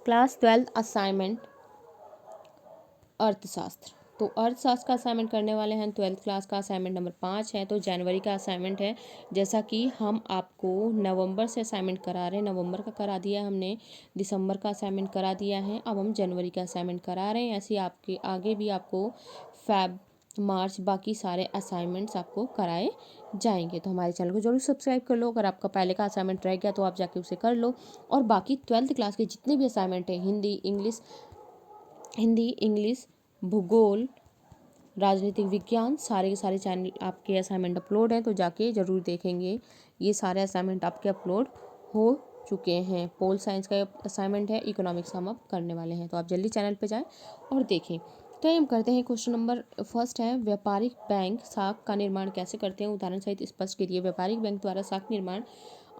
Class 12 assignment अर्थशास्त्र। तो अर्थशास्त्र का असाइनमेंट करने वाले हैं। 12th क्लास का असाइनमेंट नंबर 5 है। तो जनवरी का असाइनमेंट है। जैसा कि हम आपको नवंबर से असाइनमेंट करा रहे हैं, नवंबर का करा दिया हमने, दिसंबर का असाइनमेंट करा दिया है, अब हम जनवरी का असाइनमेंट करा रहे हैं। ऐसे ही आपके आगे भी आपको फेब, मार्च, बाकी सारे असाइनमेंट्स आपको कराए जाएंगे। तो हमारे चैनल को जरूर सब्सक्राइब कर लो। अगर आपका पहले का असाइनमेंट रह गया तो आप जाके उसे कर लो। और बाकी 12th क्लास के जितने भी असाइनमेंट हैं, हिंदी, इंग्लिश, भूगोल, राजनीतिक विज्ञान, सारे के सारे चैनल आपके असाइनमेंट अपलोड हैं, तो जाके ज़रूर देखेंगे। ये सारे असाइनमेंट आपके अपलोड हो चुके हैं। पोल साइंस का असाइनमेंट है, इकोनॉमिक्स हम अब करने वाले हैं, तो आप जल्दी चैनल पे जाएं और देखें। तो हम करते हैं। क्वेश्चन नंबर फर्स्ट है, व्यापारिक बैंक साख का निर्माण कैसे करते हैं, उदाहरण सहित स्पष्ट कीजिए। व्यापारिक बैंक द्वारा साख निर्माण।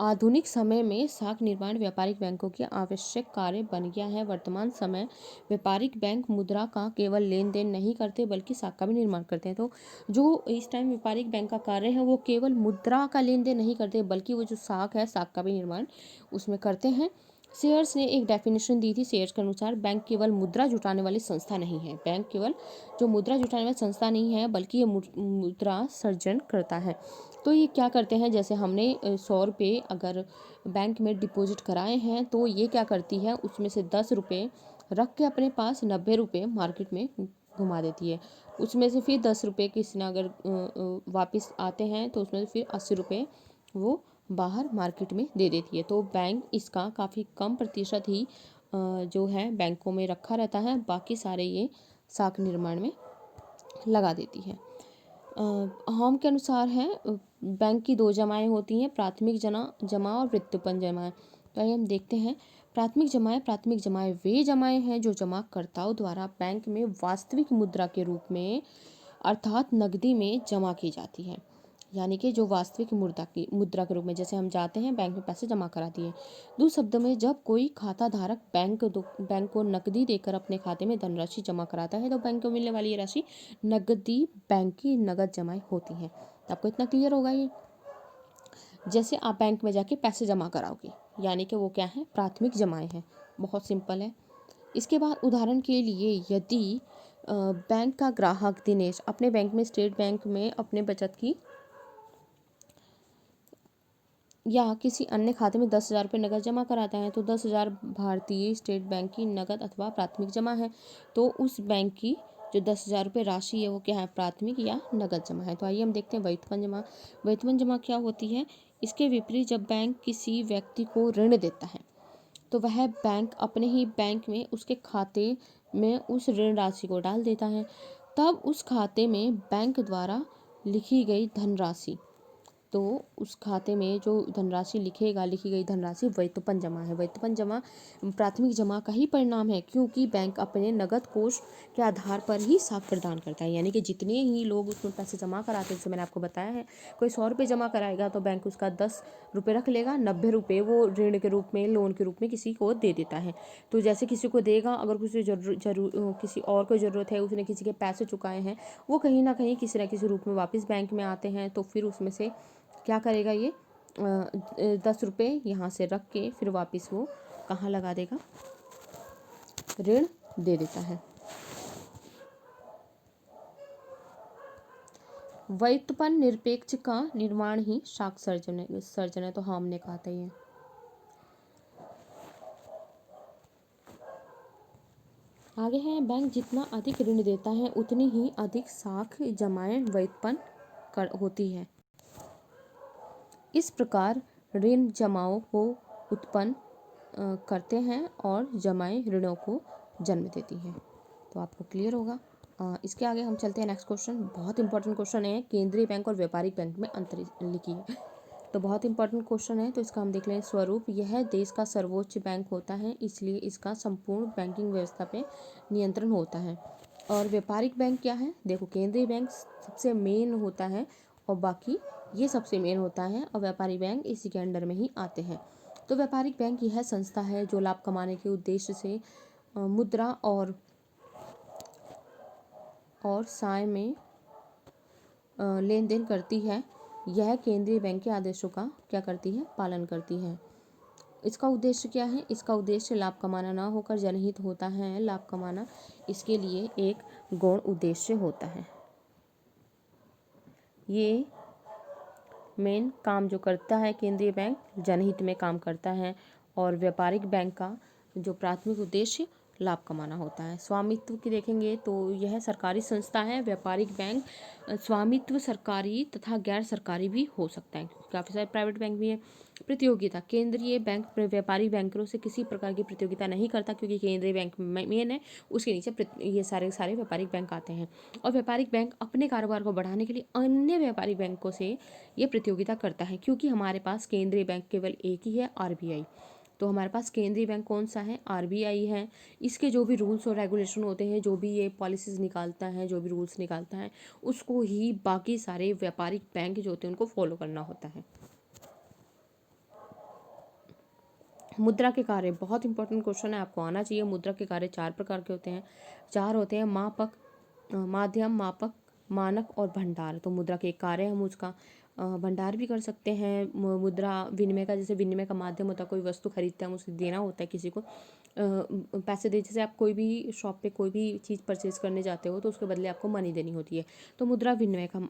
आधुनिक समय में साख निर्माण व्यापारिक बैंकों के आवश्यक कार्य बन गया है। वर्तमान समय व्यापारिक बैंक मुद्रा का केवल लेन देन नहीं करते बल्कि साख का भी निर्माण करते हैं। तो जो इस टाइम व्यापारिक बैंक का कार्य है वो केवल मुद्रा का लेन देन नहीं करते बल्कि वो जो साख है, साख का भी निर्माण उसमें करते हैं। शेयर्स ने एक डेफिनेशन दी थी। शेयर्स के अनुसार बैंक केवल मुद्रा जुटाने वाली संस्था नहीं है। बैंक केवल जो मुद्रा जुटाने वाली संस्था नहीं है बल्कि ये मुद्रा सर्जन करता है। तो ये क्या करते हैं, जैसे हमने 100 रुपये अगर बैंक में डिपॉजिट कराए हैं तो ये क्या करती है, उसमें से 10 रुपये रख के अपने पास 90 रुपये मार्केट में घुमा देती है। उसमें से फिर 10 रुपये किसी ने अगर वापस आते हैं तो उसमें से फिर 80 रुपये वो बाहर मार्केट में दे देती है। तो बैंक इसका काफ़ी कम प्रतिशत ही जो है बैंकों में रखा रहता है, बाकी सारे ये साख निर्माण में लगा देती है। होम के अनुसार है, बैंक की 2 जमाएं होती हैं, प्राथमिक जमा और व्युत्पन्न जमाएं। तो आइए हम देखते हैं। प्राथमिक जमाएं वे जमाएं हैं जो जमाकर्ताओं द्वारा बैंक में वास्तविक मुद्रा के रूप में अर्थात नकदी में जमा की जाती है। यानी कि जो वास्तविक मुद्रा के रूप में, जैसे हम जाते हैं बैंक में पैसे जमा करा दिए। दूसरे शब्दों में, जब कोई खाता धारक बैंक को नकदी देकर अपने खाते में धनराशि जमा कराता है तो बैंक को मिलने वाली ये राशि नकदी बैंक की नगद जमाएं होती हैं। तो आपको इतना क्लियर होगा ये। जैसे आप बैंक में जाके पैसे जमा कराओगे यानी कि वो क्या है, प्राथमिक जमाएं हैं। बहुत सिंपल है। इसके बाद उदाहरण के लिए, यदि बैंक का ग्राहक दिनेश अपने बैंक में स्टेट बैंक में अपने बचत की या किसी अन्य खाते में 10,000 रुपये नगद जमा कराता है तो 10,000 भारतीय स्टेट बैंक की नगद अथवा प्राथमिक जमा है। तो उस बैंक की जो 10,000 रुपये राशि है वो क्या है, प्राथमिक या नगद जमा है। तो आइए हम देखते हैं व्युत्पन्न जमा। व्युत्पन्न जमा क्या होती है। इसके विपरीत, जब बैंक किसी व्यक्ति को ऋण देता है तो वह बैंक अपने ही बैंक में उसके खाते में उस ऋण राशि को डाल देता है। तब उस खाते में बैंक द्वारा लिखी गई धनराशि, तो उस खाते में जो धनराशि लिखी गई धनराशि व्युत्पन्न जमा है। व्युत्पन्न जमा प्राथमिक जमा का ही परिणाम है, क्योंकि बैंक अपने नगद कोष के आधार पर ही साख प्रदान करता है। यानी कि जितने ही लोग उसमें पैसे जमा कराते हैं, जैसे मैंने आपको बताया है, कोई 100 रुपये जमा कराएगा तो बैंक उसका 10 रुपये रख लेगा, 90 रुपये वो ऋण के रूप में, लोन के रूप में किसी को दे देता है। तो जैसे किसी को देगा, अगर किसी और को ज़रूरत है, उसने किसी के पैसे चुकाए हैं, वो कहीं ना कहीं किसी न किसी रूप में वापस बैंक में आते हैं, तो फिर उसमें से क्या करेगा, ये 10 रुपये यहाँ से रख के फिर वापस वो कहाँ लगा देगा, ऋण दे देता है। व्युत्पन्न निरपेक्ष का निर्माण ही साख सर्जन है। तो हाँ, हमने कहा था ये। आगे है, बैंक जितना अधिक ऋण देता है उतनी ही अधिक साख जमाएं व्युत्पन्न होती है। इस प्रकार ऋण जमाओं को उत्पन्न करते हैं और जमाएं ऋणों को जन्म देती हैं। तो आपको क्लियर होगा। इसके आगे हम चलते हैं। नेक्स्ट क्वेश्चन बहुत इंपॉर्टेंट क्वेश्चन है, केंद्रीय बैंक और व्यापारिक बैंक में अंतर लिखिए। तो बहुत इंपॉर्टेंट क्वेश्चन है, तो इसका हम देख लें। स्वरूप, यह देश का सर्वोच्च बैंक होता है, इसलिए इसका संपूर्ण बैंकिंग व्यवस्था पे नियंत्रण होता है। और व्यापारिक बैंक क्या है, देखो, केंद्रीय बैंक सबसे मेन होता है और बाकी ये सबसे मेन होता है, और व्यापारिक बैंक इसी के अंडर में ही आते हैं। तो व्यापारिक बैंक यह संस्था है जो लाभ कमाने के उद्देश्य से मुद्रा और साय में लेन देन करती है। यह केंद्रीय बैंक के आदेशों का क्या करती है, पालन करती है। इसका उद्देश्य क्या है? इसका उद्देश्य लाभ कमाना ना होकर जनहित होता है। लाभ कमाना इसके लिए एक गौण उद्देश्य होता है। ये मेन काम जो करता है केंद्रीय बैंक, जनहित में काम करता है। और व्यापारिक बैंक का जो प्राथमिक उद्देश्य लाभ कमाना होता है। स्वामित्व की देखेंगे तो यह सरकारी संस्था है। व्यापारिक बैंक स्वामित्व सरकारी तथा गैर सरकारी भी हो सकता है, क्योंकि काफ़ी सारे प्राइवेट बैंक भी हैं। प्रतियोगिता, केंद्रीय बैंक व्यापारिक बैंकरों से किसी प्रकार की प्रतियोगिता नहीं करता, क्योंकि केंद्रीय बैंक मेन है, उसके नीचे ये सारे सारे व्यापारिक बैंक आते हैं। और व्यापारिक बैंक अपने कारोबार को बढ़ाने के लिए अन्य व्यापारिक बैंकों से ये प्रतियोगिता करता है, क्योंकि हमारे पास केंद्रीय बैंक केवल एक ही है, आरबीआई। तो हमारे पास केंद्रीय बैंक कौन सा है? आरबीआई है। इसके जो भी रूल्स और रेगुलेशन होते हैं, जो भी ये पॉलिसीज निकालता है, जो भी रूल्स निकालता है, उसको ही बाकी सारे व्यापारिक बैंक जो होते हैं उनको फॉलो करना होता है। मुद्रा के कार्य बहुत इंपॉर्टेंट क्वेश्चन है, आपको आना चाहिए। मुद्रा के कार्य 4 प्रकार के होते हैं। 4 होते हैं: मापक, माध्यम, मापक, मानक और भंडार। तो मुद्रा के कार्य हम उसका भंडार भी कर सकते हैं। मुद्रा विनिमय का, जैसे विनिमय का माध्यम होता है, कोई वस्तु खरीदते हैं, हम उसे देना होता है किसी को, पैसे दे। जैसे आप कोई भी शॉप पे कोई भी चीज़ परचेज करने जाते हो तो उसके बदले आपको मनी देनी होती है, तो मुद्रा विनिमय का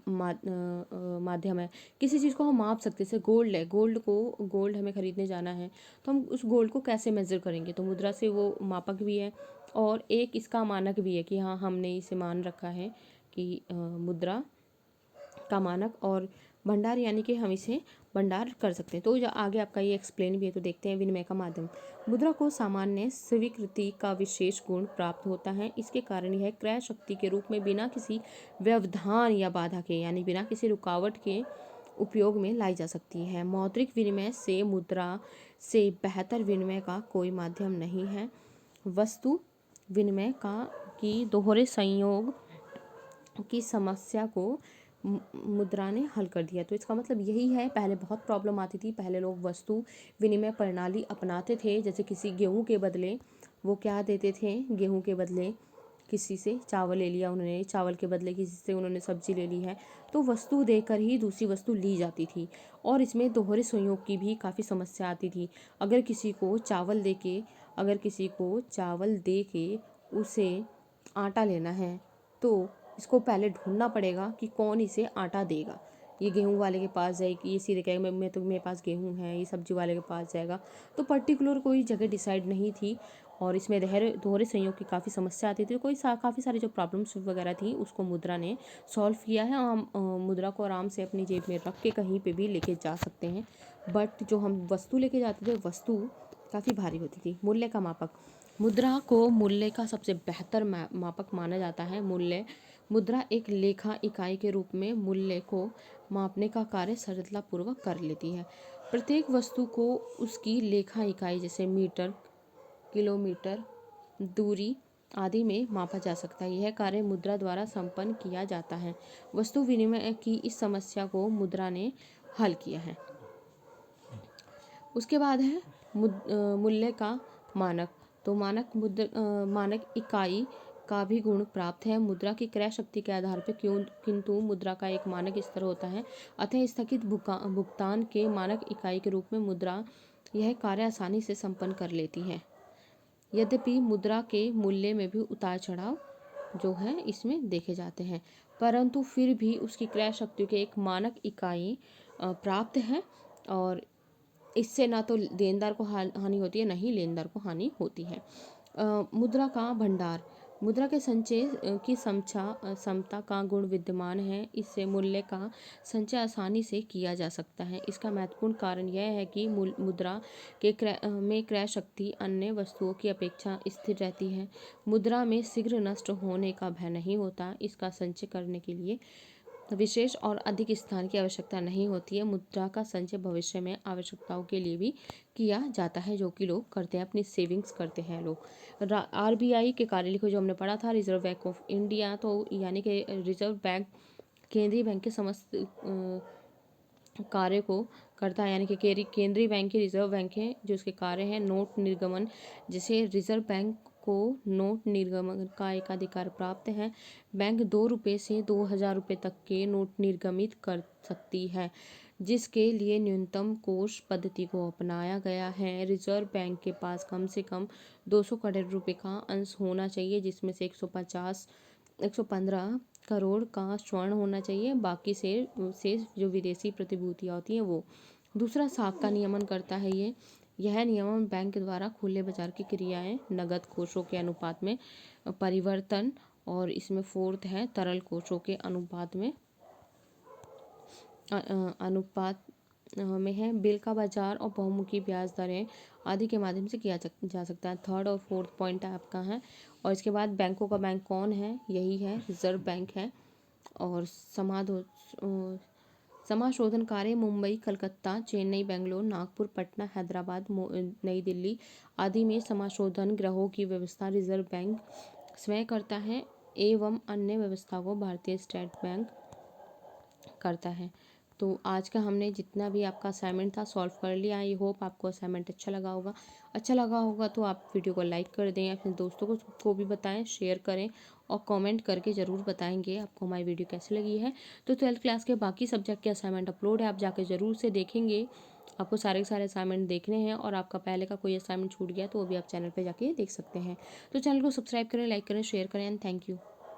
माध्यम है। किसी चीज़ को हम माप सकते हैं, जैसे गोल्ड है, गोल्ड हमें खरीदने जाना है, तो हम उस गोल्ड को कैसे मेज़र करेंगे? तो मुद्रा से वो मापक भी है और एक इसका मानक भी है कि हाँ, हमने इसे मान रखा है कि मुद्रा का मानक। और भंडार यानी कि हम इसे भंडार कर सकते हैं। तो आगे आपका ये एक्सप्लेन भी है, तो देखते हैं। विनिमय का माध्यम, मुद्रा को सामान्य स्वीकृति का विशेष गुण प्राप्त होता है। इसके कारण यह क्रय शक्ति के रूप में बिना किसी व्यवधान या बाधा के, यानी बिना किसी रुकावट के उपयोग में लाई जा सकती है। मौद्रिक विनिमय से मुद्रा से बेहतर विनिमय का कोई माध्यम नहीं है। वस्तु विनिमय की दोहरे संयोग की समस्या को मुद्रा ने हल कर दिया। तो इसका मतलब यही है, पहले बहुत प्रॉब्लम आती थी। पहले लोग वस्तु विनिमय प्रणाली अपनाते थे, जैसे किसी गेहूं के बदले वो क्या देते थे? गेहूं के बदले किसी से चावल ले लिया उन्होंने, चावल के बदले किसी से उन्होंने सब्जी ले ली है, तो वस्तु देकर ही दूसरी वस्तु ली जाती थी। और इसमें दोहरे संयोग की भी काफ़ी समस्या आती थी। अगर किसी को चावल दे के उसे आटा लेना है, तो इसको पहले ढूंढना पड़ेगा कि कौन इसे आटा देगा। ये गेहूं वाले के पास जाएगी, ये सीधे कहेगा मैं तो मेरे पास गेहूं है, ये सब्जी वाले के पास जाएगा। तो पर्टिकुलर कोई जगह डिसाइड नहीं थी, और इसमें दोहरे संयोग की काफ़ी समस्या आती थी। काफ़ी सारी जो प्रॉब्लम्स वगैरह थी उसको मुद्रा ने सॉल्व किया है। और हम मुद्रा को आराम से अपनी जेब में रख के कहीं पे भी लेके जा सकते हैं। बट जो हम वस्तु लेके जाते थे, वस्तु काफ़ी भारी होती थी। मूल्य का मापक, मुद्रा को मूल्य का सबसे बेहतर मापक माना जाता है। मुद्रा एक लेखा इकाई के रूप में मूल्य को मापने का कार्य सरलतापूर्वक कर लेती है। प्रत्येक वस्तु को उसकी लेखा इकाई, जैसे मीटर, किलोमीटर, दूरी आदि में मापा जा सकता है। यह कार्य मुद्रा द्वारा संपन्न किया जाता है। वस्तु विनिमय की इस समस्या को मुद्रा ने हल किया है। उसके बाद है मूल्य का मानक। तो मानक इकाई का भी गुण प्राप्त है मुद्रा की क्रय शक्ति के आधार पर, किंतु मुद्रा का एक मानक स्तर होता है। अतः स्थगित भुगतान के मानक इकाई के रूप में मुद्रा यह कार्य आसानी से संपन्न कर लेती है। यद्यपि मुद्रा के मूल्य में भी उतार चढ़ाव जो है इसमें देखे जाते हैं, परंतु फिर भी उसकी क्रय शक्ति के एक मानक इकाई प्राप्त है। और इससे ना तो देनदार को हानि होती है, ना ही लेनदार को हानि होती है। मुद्रा का भंडार, मुद्रा के संचय की समता का गुण विद्यमान है। इससे मूल्य का संचय आसानी से किया जा सकता है। इसका महत्वपूर्ण कारण यह है कि मुद्रा के क्रय शक्ति अन्य वस्तुओं की अपेक्षा स्थिर रहती है। मुद्रा में शीघ्र नष्ट होने का भय नहीं होता। इसका संचय करने के लिए विशेष और अधिक स्थान की आवश्यकता नहीं होती है। मुद्रा का संचय भविष्य में आवश्यकताओं के लिए भी किया जाता है, जो कि लोग करते हैं, अपनी सेविंग्स करते हैं लोग। आरबीआई के कार्य को जो हमने पढ़ा था, रिजर्व बैंक ऑफ इंडिया, तो यानी कि रिजर्व बैंक केंद्रीय बैंक के समस्त कार्य को करता है, यानी कि केंद्रीय बैंक के रिजर्व बैंक है जो इसके कार्य है नोट निर्गमन। जैसे रिजर्व बैंक को नोट निर्गमन का एक अधिकार प्राप्त है। बैंक 2 रुपये से 2000 रुपये तक के नोट निर्गमित कर सकती है। जिसके लिए न्यूनतम कोष पद्धति को अपनाया गया है। रिजर्व बैंक के पास कम से कम 200 करोड़ रुपए का अंश होना चाहिए, जिसमें से 115 करोड़ का स्वर्ण होना चाहिए, बाकी से जो विदेशी प्रतिभूतियाँ होती हैं वो। दूसरा, साख का नियमन करता है यह नियमन बैंक द्वारा खुले बाजार की क्रियाएं नगद कोषों के अनुपात में परिवर्तन, और इसमें फोर्थ है तरल कोषों के अनुपात में में है। बिल का बाजार और बहुमुखी ब्याज दरें आदि के माध्यम से किया जा सकता है। थर्ड और फोर्थ पॉइंट आपका है। और इसके बाद बैंकों का बैंक कौन है, यही है रिजर्व बैंक है। और समाशोधन कार्य मुंबई, कलकत्ता, चेन्नई, बेंगलोर, नागपुर, पटना, हैदराबाद, नई दिल्ली आदि में समाशोधन गृहों की व्यवस्था रिजर्व बैंक स्वयं करता है एवं अन्य व्यवस्था को भारतीय स्टेट बैंक करता है। तो आज का हमने जितना भी आपका असाइनमेंट था सॉल्व कर लिया। आई होप आपको असाइनमेंट अच्छा लगा होगा तो आप वीडियो को लाइक कर दें, अपने दोस्तों को भी बताएं, शेयर करें और कमेंट करके ज़रूर बताएंगे आपको हमारी वीडियो कैसी लगी है। तो 12th क्लास के बाकी सब्जेक्ट के असाइनमेंट अपलोड है, आप जाके ज़रूर से देखेंगे। आपको सारे के सारे असाइनमेंट देखने हैं, और आपका पहले का कोई असाइनमेंट छूट गया तो वो भी आप चैनल पर जाके देख सकते हैं। तो चैनल को सब्सक्राइब करें, लाइक करें, शेयर करें एंड थैंक यू।